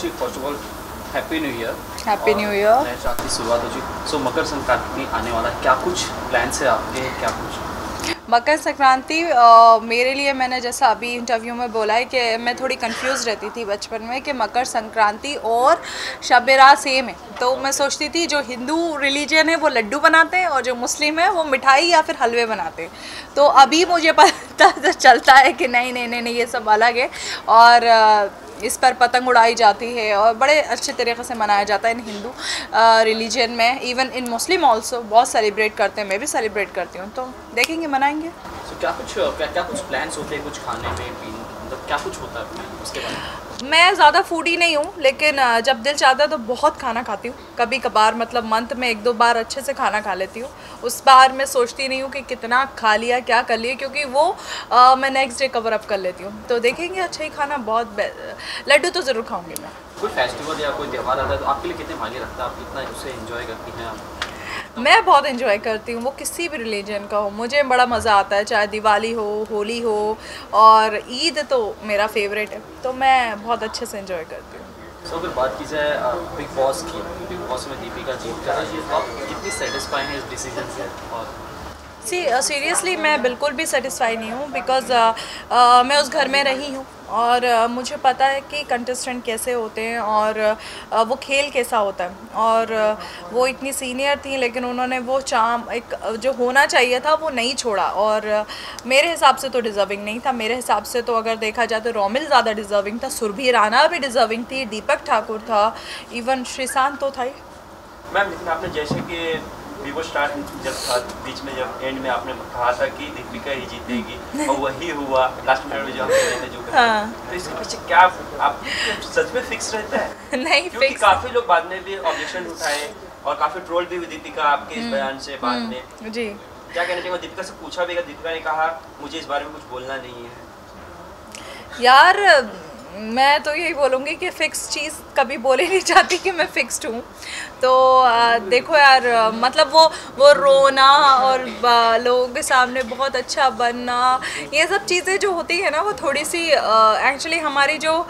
Ji first of all happy new year. Happy new year. नए साल की शुरुआत हो जी। सो मकर संक्रांति आने वाला है, क्या कुछ प्लान्स है आपके, क्या कुछ? मकर संक्रांति मेरे लिए, मैंने जैसा अभी इंटरव्यू में बोला है कि मैं थोड़ी कंफ्यूज रहती थी बचपन में कि मकर संक्रांति और शब बारात सेम है। तो मैं सोचती थी जो हिंदू रिलीजन है वो लड्डू बनाते हैं और जो मुस्लिम है वो मिठाई या फिर हलवे बनाते हैं। तो अभी मुझे पता चलता है कि नहीं नहीं नहीं नहीं, ये सब अलग है और इस पर पतंग उड़ाई जाती है और बड़े अच्छे तरीके से मनाया जाता है इन हिंदू रिलीजन में। इवन इन मुस्लिम ऑल्सो बहुत सेलिब्रेट करते हैं, मैं भी सेलिब्रेट करती हूँ। तो देखेंगे, मनाएंगे। सो क्या कुछ प्लान्स होते हैं, कुछ खाने में पीने, मतलब क्या कुछ होता है उसके बारे में? मैं ज़्यादा फूडी नहीं हूँ, लेकिन जब दिल चाहता है तो बहुत खाना खाती हूँ। कभी कभार मतलब मंथ में 1-2 बार अच्छे से खाना खा लेती हूँ। उस बार मैं सोचती नहीं हूँ कि कितना खा लिया, क्या कर लिया, क्योंकि वो मैं नेक्स्ट डे कवर अप कर लेती हूँ। तो देखेंगे, अच्छा ही खाना, बहुत लड्डू तो ज़रूर खाऊंगी मैं। कोई फेस्टिवल या कोई त्यौहार आता है तो आपके लिए कितने मायने रखता है, आप कितना उसे एंजॉय करती हैं आप? मैं बहुत एंजॉय करती हूँ, वो किसी भी रिलीजन का हो, मुझे बड़ा मज़ा आता है। चाहे दिवाली हो, होली हो, और ईद तो मेरा फेवरेट है। तो मैं बहुत अच्छे से एंजॉय करती हूँ। सो अगर बात की जाए बिग बॉस की, बिग बॉस में दीपिका जीत कर आई है, तो आप कितनी सेटिस्फाई हैं इस डिसीजन से? और सीरियसली मैं बिल्कुल भी सेटिस्फाई नहीं हूँ, बिकॉज़ मैं उस घर में रही हूँ और मुझे पता है कि कंटेस्टेंट कैसे होते हैं और वो खेल कैसा होता है। और वो इतनी सीनियर थी, लेकिन उन्होंने वो चार्म, एक जो होना चाहिए था, वो नहीं छोड़ा। और मेरे हिसाब से तो डिज़र्विंग नहीं था। मेरे हिसाब से तो अगर देखा जाए तो रोमिल ज़्यादा डिज़र्विंग था, सुरभि राणा भी डिज़र्विंग थी, दीपक ठाकुर था, इवन श्रीशांत तो था ही। मैम, लेकिन आपने जैसे कि वीवो स्टार जब था, बीच में जब एंड में आपने कहा था कि दीपिका ही जीतेगी और वही हुआ लास्ट मिनट में जो हम कह थे, जो हाँ। तो इसके पीछे क्या आप सच में फिक्स रहता है? नहीं, क्योंकि फिक्स काफी लोग बाद में भी ऑब्जेक्शन उठाए और काफी ट्रोल भी हुई दीपिका आपके इस बयान से बाद में। जी। क्या कहना चाहिए? दीपिका से पूछा भी, दीपिका ने कहा मुझे इस बारे में कुछ बोलना नहीं है। यार, मैं तो यही बोलूँगी कि फ़िक्स चीज़ कभी बोल ही नहीं चाहती कि मैं फ़िक्स्ड हूँ। तो देखो यार, मतलब वो रोना और लोगों के सामने बहुत अच्छा बनना, ये सब चीज़ें जो होती है ना, वो थोड़ी सी एक्चुअली हमारी जो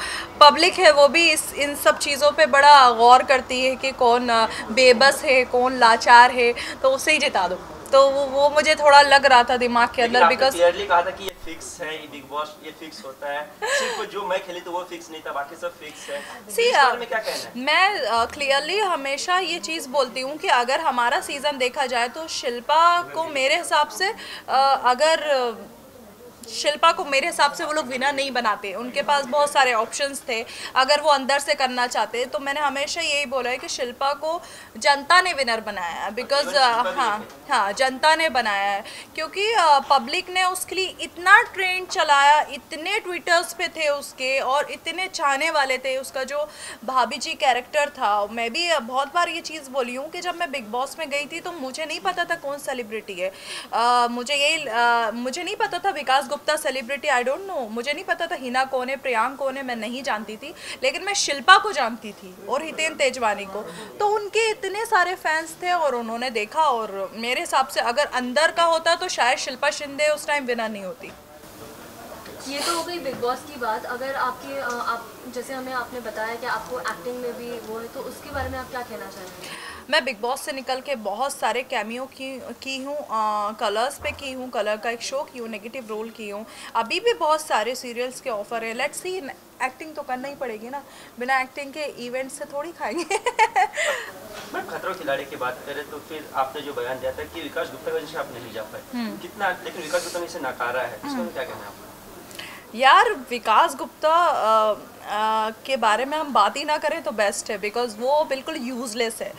पब्लिक है वो भी इन सब चीज़ों पे बड़ा गौर करती है कि कौन बेबस है, कौन लाचार है, तो उसे ही जिता दो। तो वो मुझे थोड़ा लग रहा था दिमाग के अंदर, बिकॉज क्लियरली कहा था कि ये फिक्स है, ये बिग बॉस ये फिक्स होता है, सिर्फ जो मैं खेली तो वो फिक्स नहीं था, बाकी सब फिक्स है। इस बारे में क्या कहना है? मैं क्लियरली हमेशा ये चीज़ बोलती हूँ कि अगर हमारा सीज़न देखा जाए तो शिल्पा को मेरे हिसाब से अगर शिल्पा को मेरे हिसाब से वो लोग विनर नहीं बनाते। उनके पास बहुत सारे ऑप्शंस थे अगर वो अंदर से करना चाहते। तो मैंने हमेशा यही बोला है कि शिल्पा को जनता ने विनर बनाया है, बिकॉज हाँ, जनता ने बनाया है, क्योंकि पब्लिक ने उसके लिए इतना ट्रेंड चलाया, इतने ट्विटर्स पे थे उसके और इतने चाहने वाले थे। उसका जो भाभी जी कैरेक्टर था, मैं भी बहुत बार ये चीज़ बोली हूँ कि जब मैं बिग बॉस में गई थी तो मुझे नहीं पता था कौन सेलिब्रिटी है। मुझे नहीं पता था Vikas Gupta celebrity, I don't know. मुझे नहीं पता था हिना कौन है, प्रियांक कौन है, मैं नहीं जानती थी। लेकिन मैं शिल्पा को जानती थी और हितेन तेजवानी को। तो उनके इतने सारे फैंस थे और उन्होंने देखा, और मेरे हिसाब से अगर अंदर का होता तो शायद शिल्पा शिंदे उस टाइम विनर नहीं होती। ये तो हो गई बिग बॉस की बात। अगर आप जैसे हमें आपने बताया कि आपको एक्टिंग में भी वो है, तो उसके बारे में आप क्या कहना चाहेंगे? मैं बिग बॉस से निकल के बहुत सारे कैमियो की हूँ, कलर्स पे की हूँ, कलर का एक शो की हूँ, नेगेटिव रोल की हूँ। अभी भी बहुत सारे सीरियल्स के ऑफर है। लेट्स सी, एक्टिंग तो करना ही पड़ेगी ना, बिना एक्टिंग के इवेंट से थोड़ी खाएंगे। मैं खतरों खिलाड़ी की बात करें तो फिर आपने जो बयान दिया था कि विकास गुप्ता की वजह से आप नहीं जा पाए, कितना, लेकिन विकास गुप्ता ने इसे नकारा है, इसमें क्या कहना है आपका? यार, विकास गुप्ता के बारे में हम बात ही ना करें तो बेस्ट है, बिकॉज़ वो बिल्कुल यूज़लेस है।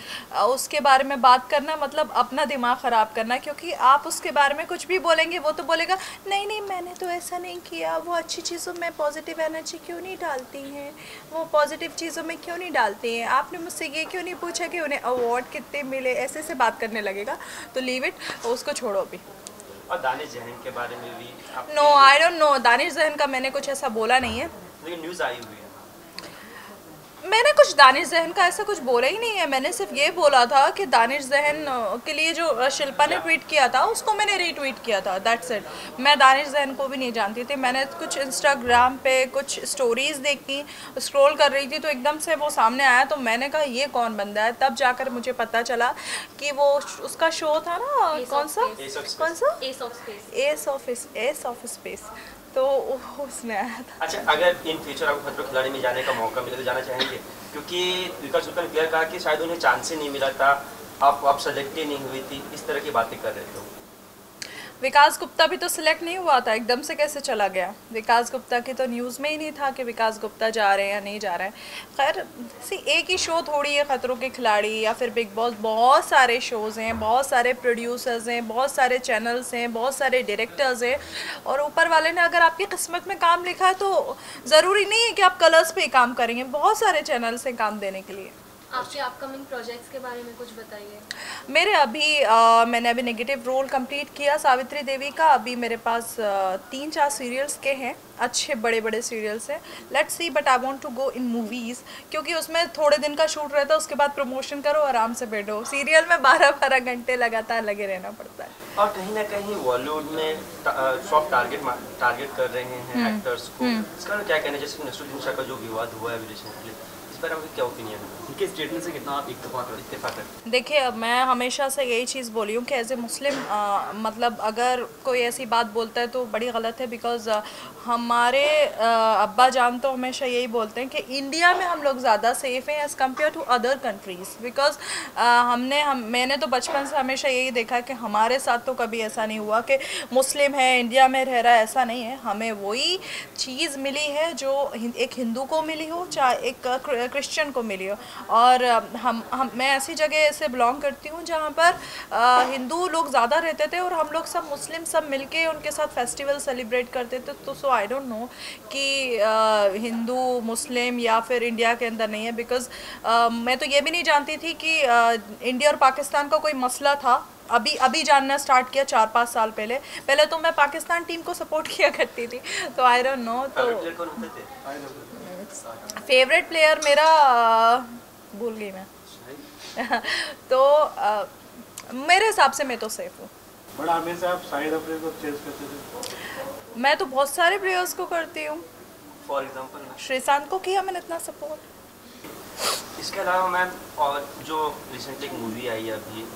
उसके बारे में बात करना मतलब अपना दिमाग ख़राब करना, क्योंकि आप उसके बारे में कुछ भी बोलेंगे वो तो बोलेगा नहीं नहीं मैंने तो ऐसा नहीं किया, वो अच्छी चीज़ों में पॉजिटिव एनर्जी क्यों नहीं डालती हैं, वो पॉजिटिव चीज़ों में क्यों नहीं डालती हैं, आपने मुझसे ये क्यों नहीं पूछा कि उन्हें अवार्ड कितने मिले, ऐसे से बात करने लगेगा। तो लीव इट, उसको छोड़ो अभी। और दानिश जहन के बारे में भी no, I don't know, Danish Jahan का मैंने कुछ ऐसा बोला नहीं है, लेकिन न्यूज़ आई हुई है। मैंने कुछ दानिश जहन का ऐसा कुछ बोला ही नहीं है। मैंने सिर्फ ये बोला था कि दानिश जहन के लिए जो शिल्पा ने ट्वीट किया था उसको मैंने रीट्वीट किया था, दैट्स इट। मैं दानिश जहन को भी नहीं जानती थी। मैंने कुछ इंस्टाग्राम पे कुछ स्टोरीज़ देखी, स्क्रॉल कर रही थी तो एकदम से वो सामने आया, तो मैंने कहा ये कौन बंदा है। तब जाकर मुझे पता चला कि वो उसका शो था ना, कौन सा एस ऑफ स्पेस, तो उसमें आया था। अच्छा, अगर इन फ्यूचर आपको खतरों खिलाड़ी में जाने का मौका मिले तो जाना चाहेंगे? क्योंकि विकास गुप्ता ने क्लियर कहा कि शायद उन्हें चांस ही नहीं मिला था, आप सेलेक्ट ही नहीं हुई थी, इस तरह की बातें कर रहे थे। विकास गुप्ता भी तो सिलेक्ट नहीं हुआ था, एकदम से कैसे चला गया? विकास गुप्ता की तो न्यूज़ में ही नहीं था कि विकास गुप्ता जा रहे हैं या नहीं जा रहे हैं। खैर सी एक ही शो थोड़ी है खतरों के खिलाड़ी या फिर बिग बॉस, बहुत सारे शोज़ हैं, बहुत सारे प्रोड्यूसर्स हैं, बहुत सारे चैनल्स हैं, बहुत सारे डायरेक्टर्स हैं, और ऊपर वाले ने अगर आपकी किस्मत में काम लिखा है तो ज़रूरी नहीं है कि आप कलर्स पे ही काम करेंगे। बहुत सारे चैनल्स हैं काम देने के लिए। आपके अपकमिंग प्रोजेक्ट्स के बारे में कुछ बताइए। मेरे मैंने अभी नेगेटिव रोल कंप्लीट किया सावित्री देवी का। अभी मेरे पास 3-4 सीरियल्स के हैं, अच्छे बड़े बड़े सीरियल्स हैं। Let's see, but I want to go in movies, क्योंकि उसमें थोड़े दिन का शूट रहता है, उसके बाद प्रमोशन करो, आराम से बैठो। सीरियल में 12-12 घंटे लगातार लगे रहना पड़ता है। और कहीं ना कहीं बॉलीवुड में सॉफ्ट टारगेट कर रहे हैं एक्टर्स को, इसका क्या कहना है? जैसे नसरुद्दीन शाह का जो विवाद हुआ है रिसेंटली, इस पर आपका क्या ओपिनियन है? उनके स्टेटमेंट से कितना आप इत्तेफाक करते हैं? देखिए, अब मैं हमेशा से यही चीज़ बोली हूँ कि एज ए मुस्लिम मतलब अगर कोई ऐसी बात बोलता है तो बड़ी गलत है। बिकॉज़ हमारे अब्बा जान तो हमेशा यही बोलते हैं कि इंडिया में हम लोग ज़्यादा सेफ़ हैं as compare to other countries. Because मैंने तो बचपन से हमेशा यही देखा कि हमारे साथ तो कभी ऐसा नहीं हुआ कि मुस्लिम है इंडिया में रह रहा है, ऐसा नहीं है। हमें वही चीज़ मिली है जो एक हिंदू को मिली हो, चाहे एक क्रिश्चियन को मिली हो। और मैं ऐसी जगह से बिलोंग करती हूँ जहाँ पर हिंदू लोग ज़्यादा रहते थे और हम लोग सब मुस्लिम सब मिलके उनके साथ फेस्टिवल सेलिब्रेट करते थे। तो सो आई डोंट नो कि हिंदू मुस्लिम या फिर इंडिया के अंदर नहीं है। बिकॉज़ मैं तो ये भी नहीं जानती थी कि इंडिया और पाकिस्तान का कोई मसला था। अभी जानना स्टार्ट किया 4-5 साल पहले तो मैं पाकिस्तान टीम को सपोर्ट किया करती थी। तो आई डोंट नो। तो फेवरेट प्लेयर मेरा भूल गई मैं तो मेरे हिसाब से मैं तो सेफ हूँ। बट हमेशा आप शाहिद अफरीदी को चेस करते थे। मैं तो बहुत सारे प्लेयर्स को करती हूँ। फॉर एग्जांपल श्रीशांत को किया मैंने इतना सपोर्ट। इसके अलावा मैम, और जो रिसेंटली एक मूवी आई है अभी,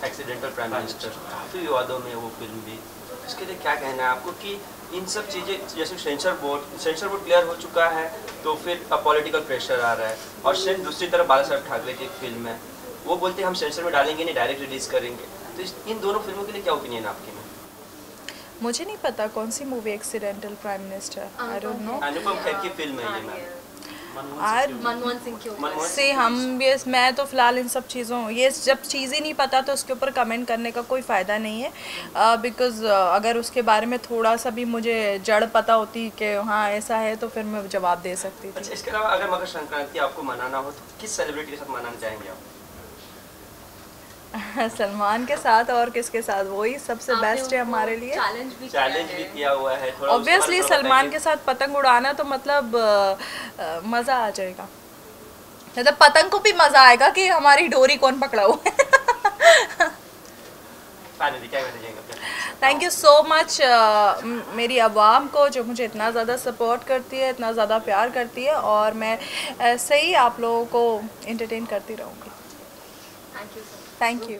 एक्सीडेंटल प्राइम मिनिस्टर, काफ़ी विवादों में वो फिल्म भी, इसके लिए क्या कहना है आपको कि इन सब चीज़ें, जैसे सेंसर बोर्ड क्लियर हो चुका है तो फिर पॉलिटिकल प्रेशर आ रहा है, और सेम दूसरी तरफ बाला साहब ठाकरे की एक फिल्म है, वो बोलते हैं हम सेंसर में डालेंगे नहीं, डायरेक्ट रिलीज करेंगे। तो इन दोनों फिल्मों के लिए क्या ओपिनियन है आपके में? मुझे नहीं पता कौन सी movie accidental prime minister, I don't know. Anupam Kher की फिल्म है ये मैम, मनमोहन सिंह के ऊपर से मैं तो फ़िलहाल इन सब चीज़ों, ये जब चीज़ ही नहीं पता तो उसके ऊपर कमेंट करने का कोई फ़ायदा नहीं है। बिकॉज़ अगर उसके बारे में थोड़ा सा भी मुझे जड़ पता होती कि हाँ ऐसा है तो फिर मैं जवाब दे सकती थी। अच्छा, इसके अलावा अगर मकर संक्रांति आपको मनाना हो तो किस सेलिब्रिटी के साथ मनाना चाहेंगे आप? सलमान के साथ, और किसके साथ? वही सबसे बेस्ट है हमारे लिए। चैलेंज भी किया हुआ है थोड़ा। ऑब्वियसली सलमान के साथ पतंग उड़ाना तो मतलब मज़ा आ जाएगा। मतलब पतंग को भी मज़ा आएगा कि हमारी डोरी कौन पकड़ा हुआ है। थैंक यू सो मच मेरी अवाम को जो मुझे इतना ज़्यादा सपोर्ट करती है, इतना ज़्यादा प्यार करती है, और मैं ऐसे ही आप लोगों को एंटरटेन करती रहूँगी। Thank you. Thank you.